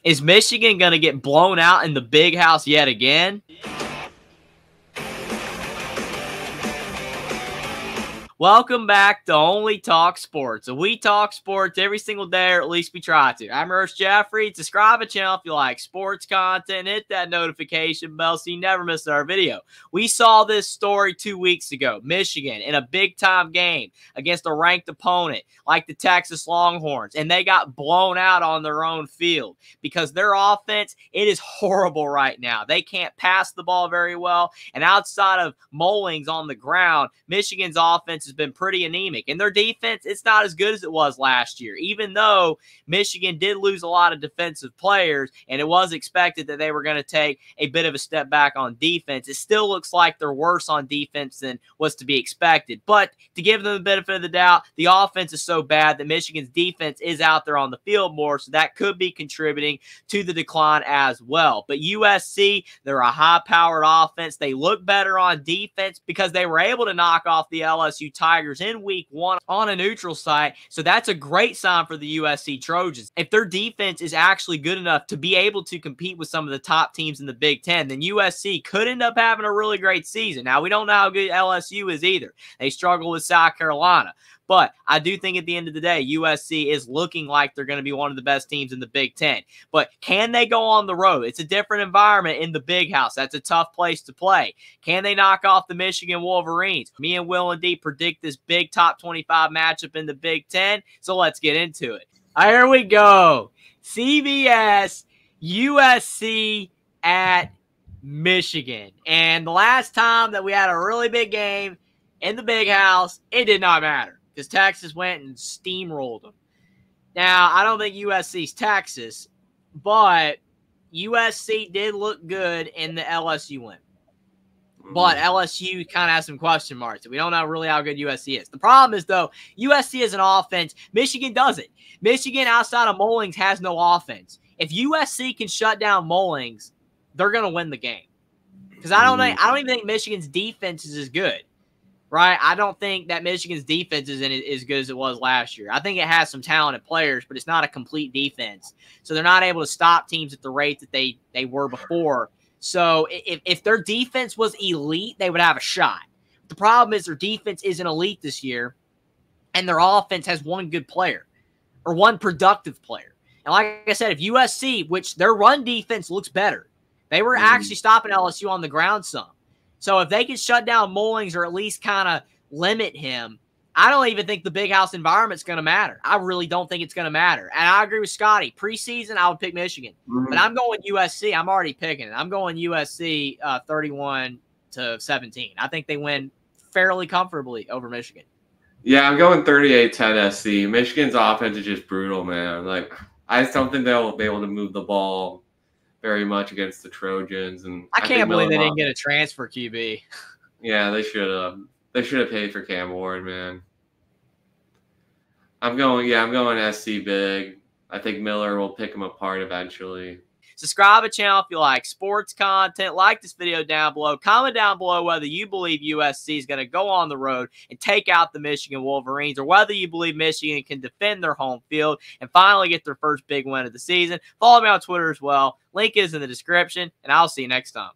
Is Michigan going to get blown out in the big house yet again? Welcome back to Only Talk Sports. We talk sports every single day, or at least we try to. I'm Ernest Jeffrey. Subscribe to the channel if you like sports content. Hit that notification bell so you never miss our video. We saw this story 2 weeks ago. Michigan in a big-time game against a ranked opponent like the Texas Longhorns, and they got blown out on their own field because their offense, it is horrible right now. They can't pass the ball very well, and outside of Mullings on the ground, Michigan's offense has been pretty anemic. And their defense, it's not as good as it was last year. Even though Michigan did lose a lot of defensive players, and it was expected that they were going to take a bit of a step back on defense, it still looks like they're worse on defense than was to be expected. But to give them the benefit of the doubt, the offense is so bad that Michigan's defense is out there on the field more, so that could be contributing to the decline as well. But USC, they're a high-powered offense. They look better on defense because they were able to knock off the LSU Tigers in week 1 on a neutral site. So that's a great sign for the USC Trojans. If their defense is actually good enough to be able to compete with some of the top teams in the Big Ten, then USC could end up having a really great season. Now, we don't know how good LSU is either. They struggle with South Carolina. But I do think at the end of the day, USC is looking like they're going to be one of the best teams in the Big Ten. But can they go on the road? It's a different environment in the big house. That's a tough place to play. Can they knock off the Michigan Wolverines? Me and Will and D predict this big top 25 matchup in the Big Ten. So let's get into it. All right, here we go. CBS, USC at Michigan. And the last time that we had a really big game in the big house, it did not matter, because Texas went and steamrolled them. Now, I don't think USC's Texas, but USC did look good in the LSU win. But LSU kind of has some question marks. We don't know really how good USC is. The problem is, though, USC is an offense. Michigan doesn't. Michigan, outside of Mullings, has no offense. If USC can shut down Mullings, they're going to win the game. Because I don't even think Michigan's defense is as good. Right? I don't think that Michigan's defense is as good as it was last year. I think it has some talented players, but it's not a complete defense. So they're not able to stop teams at the rate that they were before. So if their defense was elite, they would have a shot. The problem is their defense isn't elite this year, and their offense has one good player or one productive player. And like I said, if USC, which their run defense looks better, they were actually stopping LSU on the ground some. So if they can shut down Mullings or at least kind of limit him, I don't even think the big house environment's going to matter. I really don't think it's going to matter. And I agree with Scotty. Preseason, I would pick Michigan. But I'm going USC. I'm already picking it. I'm going USC 31-17. I think they win fairly comfortably over Michigan. Yeah, I'm going 38-10 SC. Michigan's offense is just brutal, man. Like, I just don't think they'll be able to move the ball very much against the Trojans, and I can't believe they didn't get a transfer QB. Yeah, they should have. They should have paid for Cam Ward, man. I'm going SC big. I think Miller will pick him apart eventually. Subscribe to the channel if you like sports content. Like this video down below. Comment down below whether you believe USC is going to go on the road and take out the Michigan Wolverines, or whether you believe Michigan can defend their home field and finally get their first big win of the season. Follow me on Twitter as well. Link is in the description, and I'll see you next time.